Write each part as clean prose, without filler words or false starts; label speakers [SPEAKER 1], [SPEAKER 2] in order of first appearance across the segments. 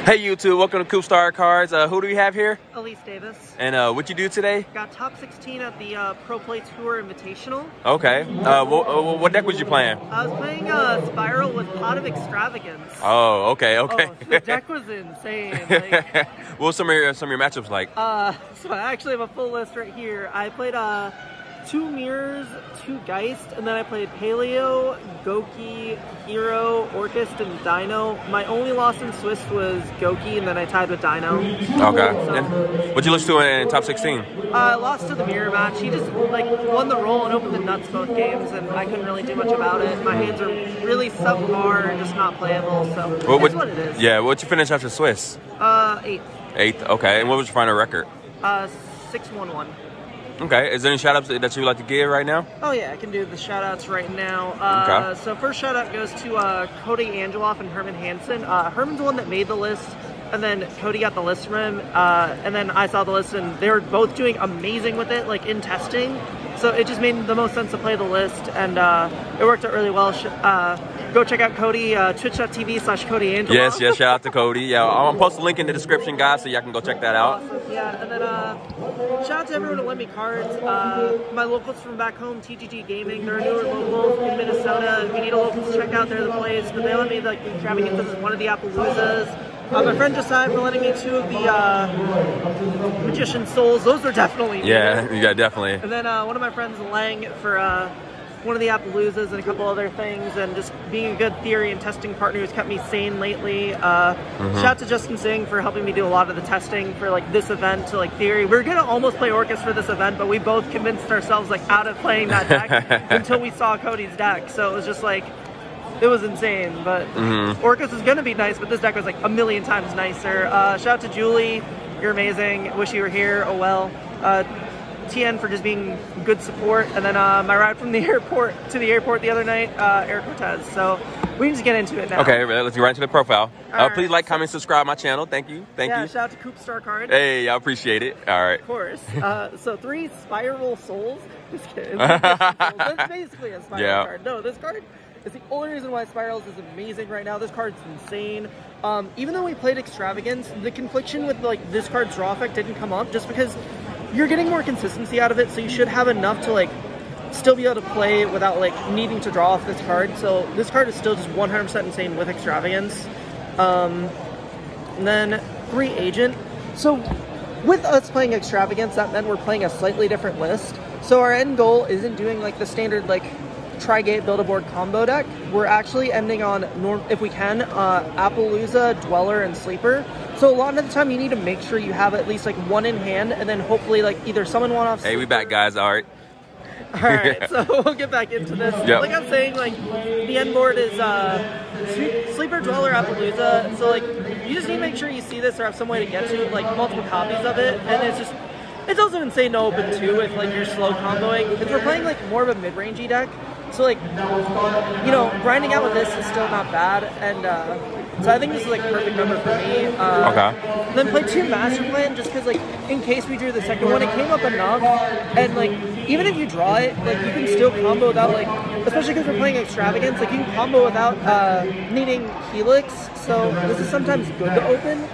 [SPEAKER 1] Hey YouTube, welcome to Coop Star Cards. Who do we have here?
[SPEAKER 2] Alyse Davis.
[SPEAKER 1] And what you do today?
[SPEAKER 2] Got top 16 at the Pro Play Tour Invitational.
[SPEAKER 1] Okay. What deck was you playing?
[SPEAKER 2] I was playing Spyral with Pot of Extravagance.
[SPEAKER 1] Oh, okay.
[SPEAKER 2] Oh, the deck was insane. Like,
[SPEAKER 1] what were some of your matchups like?
[SPEAKER 2] So I actually have a full list right here. I played 2 Mirrors, 2 Geist, and then I played Paleo, Goki, Hero, Orchist, and Dino. My only loss in Swiss was Goki, and then I tied with Dino.
[SPEAKER 1] Okay.
[SPEAKER 2] So,
[SPEAKER 1] what'd you lose to in top 16?
[SPEAKER 2] I lost to the Mirror match. He just like won the roll and opened the nuts both games, and I couldn't really do much about it. My hands are really subpar and just not playable, so it's what it is.
[SPEAKER 1] Yeah, what'd you finish after Swiss?
[SPEAKER 2] 8th.
[SPEAKER 1] 8th, okay. And what was your final record?
[SPEAKER 2] 6-1-1.
[SPEAKER 1] Okay, is there any shout-outs that you'd like to give right now?
[SPEAKER 2] Oh yeah, I can do the shout-outs right now.
[SPEAKER 1] Okay.
[SPEAKER 2] So first shout-out goes to Cody Angeloff and Herman Hansen. Herman's the one that made the list, and then Cody got the list from him, and then I saw the list, and they were both doing amazing with it, like in testing. So it just made the most sense to play the list, and it worked out really well. Go check out Cody, twitch.tv/Cody Angeloff.
[SPEAKER 1] Yes, shout out to Cody. Yeah, I'm gonna post a link in the description, guys, so y'all can go check that out.
[SPEAKER 2] Awesome. Yeah, and then shout out to everyone who lent me cards. My locals from back home, TGG Gaming, they're a newer local in Minnesota. If you need a local to check out, they're the place. But they let me like Extravagance as one of the Appaloozas. My friend Josiah for letting me 2 of the Magician Souls. Those are definitely
[SPEAKER 1] yeah, definitely.
[SPEAKER 2] And then one of my friends Lang for one of the Appaloozas and a couple other things, and just being a good theory and testing partner who's kept me sane lately. Shout out to Justin Singh for helping me do a lot of the testing for like this event to like theory. We were gonna almost play Orcus for this event, but we both convinced ourselves like out of playing that deck until we saw Cody's deck. So it was just like, it was insane. But Orcus was gonna be nice, but this deck was like a million times nicer. Shout out to Julie, you're amazing. Wish you were here. Oh well. TN for just being good support, and then my ride from the airport to the airport the other night, Eric Cortez. So we can just get into it now.
[SPEAKER 1] Okay, let's get right into the profile. Please like, comment, subscribe my channel. Thank you. Thank you.
[SPEAKER 2] Shout out to Coop Star Cards.
[SPEAKER 1] Hey, I appreciate it. All right.
[SPEAKER 2] Of course. So 3 Spyral Souls. Just kidding. That's basically a Spyral card. No, this card is the only reason why Spyrals is amazing right now. This card's insane. Even though we played Extravagance, the confliction with like this card's draw effect didn't come up just because you're getting more consistency out of it, so you should have enough to like still be able to play without like needing to draw off this card. So this card is still just 100% insane with Extravagance. And then 3 Agent. So with us playing Extravagance, that meant we're playing a slightly different list. So our end goal isn't doing like the standard like Tri-Gate Build-A-Board combo deck. We're actually ending on, if we can, Appaloosa, Dweller, and Sleeper. So a lot of the time you need to make sure you have at least like 1 in hand, and then hopefully like either summon 1 off.
[SPEAKER 1] Hey, we back, guys. All right.
[SPEAKER 2] Alright, so we'll get back into this.
[SPEAKER 1] Yep.
[SPEAKER 2] Like I'm saying, like the end board is Sleeper, Dweller, Appaloosa. So like you just need to make sure you see this or have some way to get to like multiple copies of it, and it's also insane to open too if like you're slow comboing, because we're playing like more of a mid-rangey deck. So like, you know, grinding out with this is still not bad, and so I think this is like a perfect number for me.
[SPEAKER 1] Okay.
[SPEAKER 2] Then play 2 Master Plan just because like in case we drew the second one, it came up enough, and like even if you draw it, like you can still combo without like, especially because we're playing Extravagance, like you can combo without needing Helix. So this is sometimes good to open.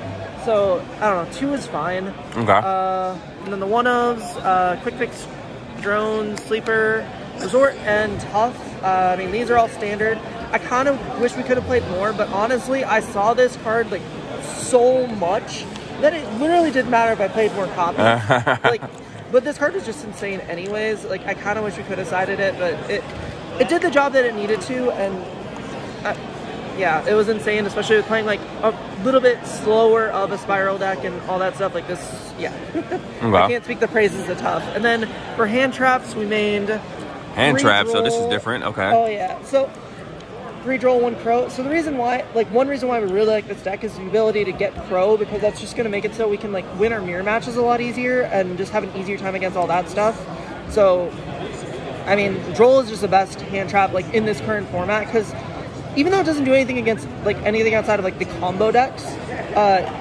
[SPEAKER 2] So I don't know, 2 is fine.
[SPEAKER 1] Okay.
[SPEAKER 2] And then the 1-ofs, Quick Fix, Drone, Sleeper, Resort, and Tough. I mean, these are all standard. I kind of wish we could have played more, but honestly, I saw this card like so much that it literally didn't matter if I played more copies. Like, but this card was just insane anyways. Like, I kind of wish we could have sided it, but it did the job that it needed to, and yeah, it was insane, especially with playing like a little bit slower of a Spyral deck and all that stuff like this. Yeah. I can't speak the praises of Tough. And then for hand traps, we made
[SPEAKER 1] hand traps, so this is different. Okay.
[SPEAKER 2] Oh yeah. So 3 draw, 1 crow. So the reason why, like one reason why we really like this deck is the ability to get crow, because that's just going to make it so we can like win our mirror matches a lot easier and just have an easier time against all that stuff. So I mean, Droll is just the best hand trap like in this current format, because even though it doesn't do anything against like anything outside of like the combo decks,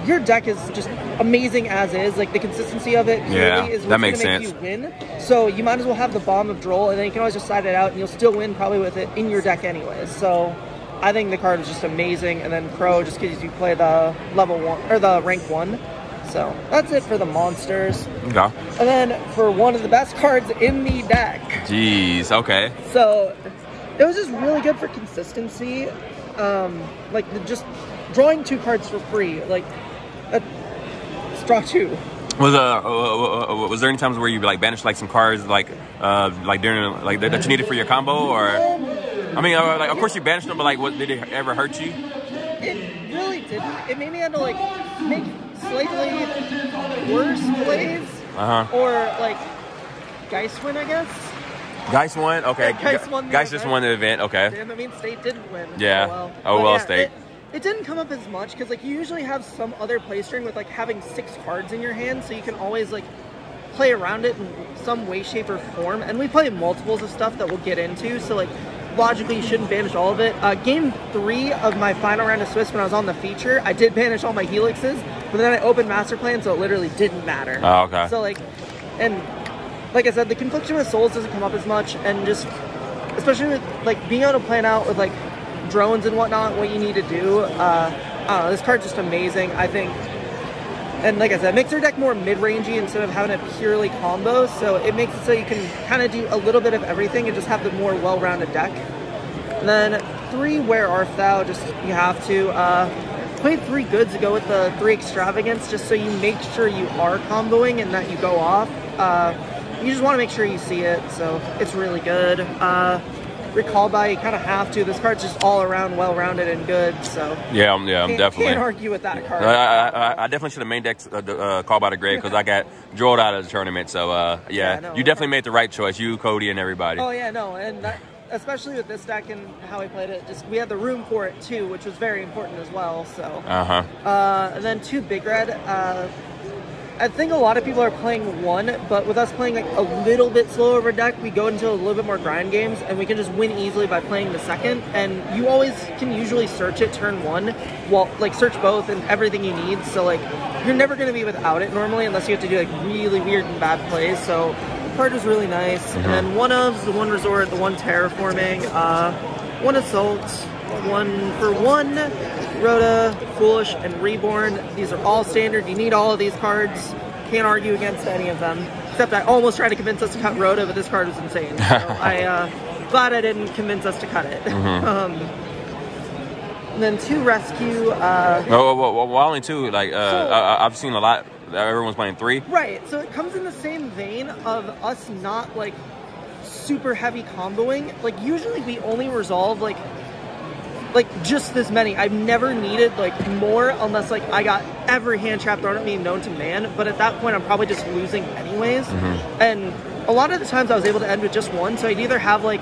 [SPEAKER 2] your deck is just amazing as is. Like the consistency of it really is what's going to make you win. So you might as well have the bomb of Droll, and then you can always just side it out, and you'll still win probably with it in your deck anyways. So I think the card is just amazing, and then Crow just because you play the level 1 or the rank 1. So that's it for the monsters.
[SPEAKER 1] Okay.
[SPEAKER 2] And then for one of the best cards in the deck.
[SPEAKER 1] Jeez. Okay.
[SPEAKER 2] So it was just really good for consistency. Like just drawing 2 cards for free. Like draw 2.
[SPEAKER 1] Was there any times where you like banished like some cards like during like that you needed for your combo, or I mean like of course you banished them, but like what did it ever hurt you?
[SPEAKER 2] It really didn't. It made me have to like make slightly worse plays, or like Geist win, I guess.
[SPEAKER 1] Geist won? Okay.
[SPEAKER 2] Yeah,
[SPEAKER 1] Geist just won the event. Okay.
[SPEAKER 2] Damn, I mean, State didn't win.
[SPEAKER 1] Yeah.
[SPEAKER 2] Oh well,
[SPEAKER 1] State.
[SPEAKER 2] It didn't come up as much because like you usually have some other play string with like having 6 cards in your hand, so you can always like play around it in some way, shape, or form. And we play multiples of stuff that we'll get into, so like logically you shouldn't banish all of it. Game 3 of my final round of Swiss when I was on the feature, I did banish all my helixes, but then I opened Master Plan, so it literally didn't matter.
[SPEAKER 1] Oh, okay.
[SPEAKER 2] So like, and like I said, the confliction with souls doesn't come up as much, and just especially with like being able to plan out with like drones and whatnot what you need to do. I don't know, this card's just amazing, I think. And like I said, it makes your deck more mid-rangey instead of having a purely combo, so it makes it so you can kind of do a little bit of everything and just have the more well-rounded deck. And then 3 Where Art Thou, just you have to play 3 goods to go with the 3 Extravagance, just so you make sure you are comboing and that you go off. You just want to make sure you see it, so it's really good. Recall by, you kind of have to. This card's just all around well-rounded and good, so
[SPEAKER 1] yeah, definitely
[SPEAKER 2] can't argue with that card.
[SPEAKER 1] I definitely should have main decked Call by the Grave because I got drilled out of the tournament. So no, you definitely made the right choice. You, Cody, and everybody.
[SPEAKER 2] Oh yeah, no, and that, especially with this deck and how we played it, just we had the room for it too, which was very important as well. So and then 2 Big Red. I think a lot of people are playing 1, but with us playing like a little bit slower of a deck, we go into a little bit more grind games, and we can just win easily by playing the 2nd. And you always can usually search it turn 1, well, like search both and everything you need. So like you're never going to be without it normally, unless you have to do like really weird and bad plays. So the card was really nice. And then 1 Ofs, the 1 Resort, the 1 Terraforming, 1 Assault, 1 for 1. Rhoda, Foolish, and Reborn. These are all standard. You need all of these cards. Can't argue against any of them. Except I almost tried to convince us to cut Rhoda, but this card was insane. So I glad I didn't convince us to cut it. And then 2 Rescue.
[SPEAKER 1] Well, only 2. Like I've seen a lot. Everyone's playing 3.
[SPEAKER 2] Right. So it comes in the same vein of us not like super heavy comboing. Like usually we only resolve like just this many. I've never needed like more unless like I got every hand trap thrown at me known to man, but at that point I'm probably just losing anyways. And a lot of the times I was able to end with just 1, so I'd either have like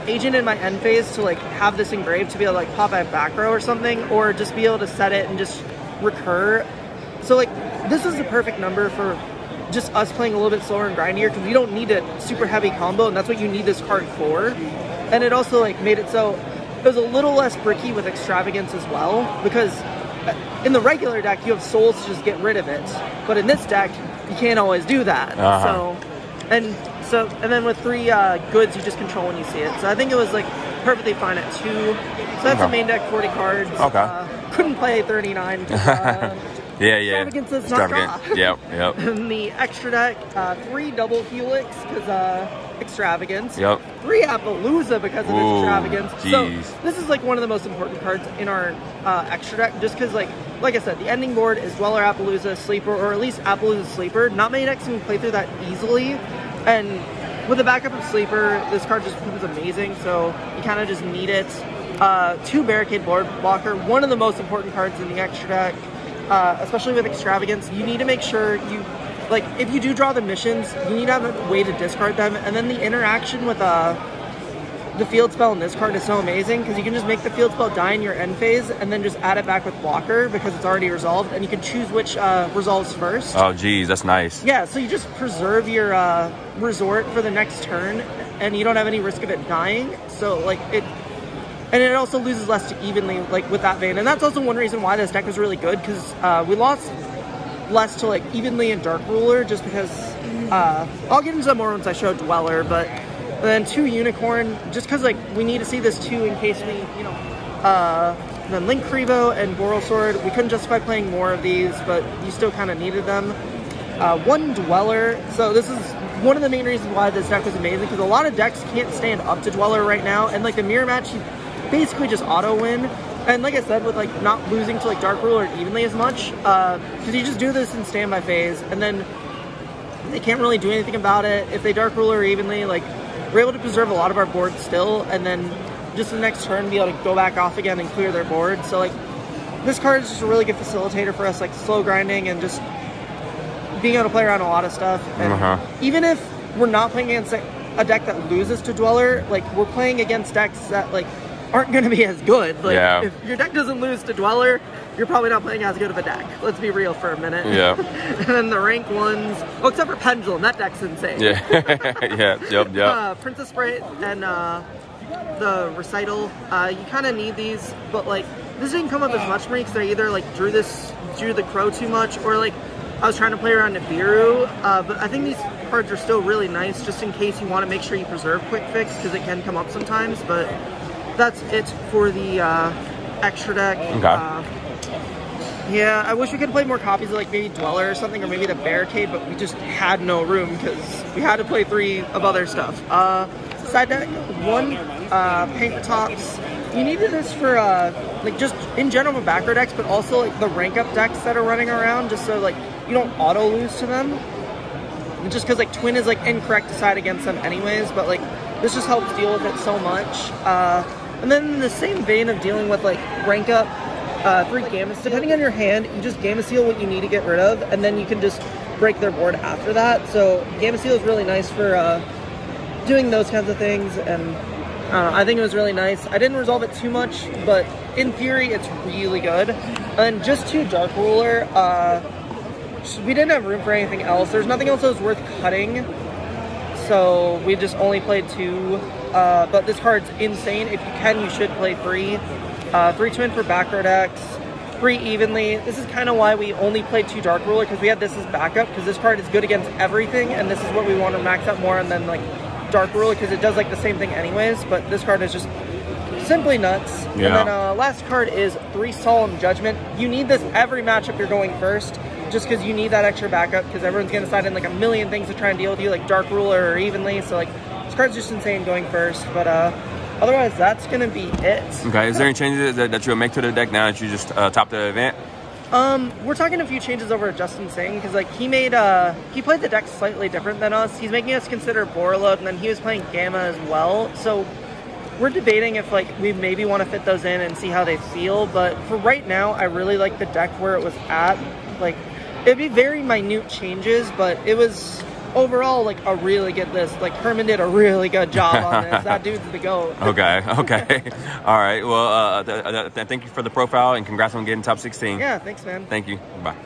[SPEAKER 2] Agent in my end phase to like have this engraved to be able to like pop out back row or something, or just be able to set it and just recur. So like this is the perfect number for just us playing a little bit slower and grindier, because you don't need a super heavy combo, and that's what you need this card for. And it also like made it so it was a little less bricky with Extravagance as well, because in the regular deck you have souls to just get rid of it, but in this deck you can't always do that. And then with 3 goods you just control when you see it. So I think it was like perfectly fine at 2. So that's the main deck, 40 cards. Couldn't play 39. Extravagance is not draw.
[SPEAKER 1] Yep.
[SPEAKER 2] And the extra deck, 3 double Helix because Extravagance. 3 Appaloosa because of Extravagance.
[SPEAKER 1] Jeez.
[SPEAKER 2] So this is like one of the most important cards in our extra deck, just because like I said, the ending board is Dweller, Appaloosa, Sleeper, or at least Appaloosa Sleeper. Not many decks can play through that easily, and with the backup of Sleeper, this card just becomes amazing, so you kind of just need it. 2 Barricade Board Blocker, one of the most important cards in the extra deck. Especially with Extravagance, you need to make sure you, like, if you do draw the missions, you need to have a way to discard them, and then the interaction with the field spell in this card is so amazing, because you can just make the field spell die in your end phase, and then just add it back with blocker, because it's already resolved, and you can choose which resolves first.
[SPEAKER 1] Oh, geez, that's nice.
[SPEAKER 2] Yeah, so you just preserve your resort for the next turn, and you don't have any risk of it dying, so, like, and it also loses less to evenly, like, with that vein. And that's also one reason why this deck was really good, because we lost less to, like, evenly and Dark Ruler, just because, I'll get into that more once I show Dweller, but And then 2 Unicorn, just because like we need to see this 2 in case we, you know, then Link Crevo and Boral Sword. We couldn't justify playing more of these, but you still kind of needed them. 1 Dweller. So this is one of the main reasons why this deck was amazing, because a lot of decks can't stand up to Dweller right now, and like the mirror match, you basically just auto win. And like I said, with like not losing to like Dark Ruler evenly as much, because you just do this in standby phase, and then they can't really do anything about it. If they Dark Ruler evenly, like we're able to preserve a lot of our board still, and then just the next turn be able to go back off again and clear their board. So like this card is just a really good facilitator for us, like slow grinding and just being able to play around a lot of stuff. And even if we're not playing against a deck that loses to Dweller, like we're playing against decks that like aren't going to be as good. Like if your deck doesn't lose to Dweller, you're probably not playing as good of a deck. Let's be real for a minute.
[SPEAKER 1] Yeah.
[SPEAKER 2] And then the rank ones, oh, except for Pendulum, that deck's insane.
[SPEAKER 1] Yeah. Yep.
[SPEAKER 2] Princess Sprite and the Recital, you kind of need these, but like this didn't come up as much for me because I either like drew the Crow too much, or like I was trying to play around Nibiru, but I think these cards are still really nice just in case you want to make sure you preserve Quick Fix, because it can come up sometimes. But that's it for the extra deck. Yeah, I wish we could play more copies of like maybe Dweller or something, or maybe the Barricade, but we just had no room because we had to play 3 of other stuff. Side deck, 1 Paint Tops. You needed this for like just in general for backer decks, but also like the rank up decks that are running around, just so like you don't auto lose to them. And just because like Twin is like incorrect to side against them anyways, but like this just helps deal with it so much. And then in the same vein of dealing with like rank up 3 Gamma, depending on your hand, you just Gamma Seal what you need to get rid of, and then you can just break their board after that. So Gamma Seal is really nice for doing those kinds of things, and I think it was really nice. I didn't resolve it too much, but in theory, it's really good. And just 2 Dark Ruler, we didn't have room for anything else. There's nothing else that was worth cutting, so we just only played 2. But this card's insane. If you can, you should play 3. 3 Twin for backer decks, 3 evenly. This is kind of why we only played 2 Dark Ruler, because we had this as backup, because this card is good against everything, and this is what we want to max out more, and then like Dark Ruler, because it does like the same thing anyways, but this card is just simply nuts. And then last card is 3 Solemn Judgment. You need this every matchup you're going first, just because you need that extra backup, because everyone's going to side in like a million things to try and deal with you, like Dark Ruler or evenly, so like this card's just insane going first. But otherwise, that's going to be it. Okay,
[SPEAKER 1] is there any changes that you'll make to the deck now that you just topped the event?
[SPEAKER 2] We're talking a few changes over at Justin Singh, because like he played the deck slightly different than us. He's making us consider Borreload, and then he was playing Gamma as well. So we're debating if like we maybe want to fit those in and see how they feel. But for right now, I really like the deck where it was at. Like it'd be very minute changes, but it was overall like a really good list. Like Herman did a really good job on this. That dude's the GOAT.
[SPEAKER 1] Okay. All right. Well, thank you for the profile, and congrats on getting top 16.
[SPEAKER 2] Yeah, thanks, man.
[SPEAKER 1] Thank you. Bye.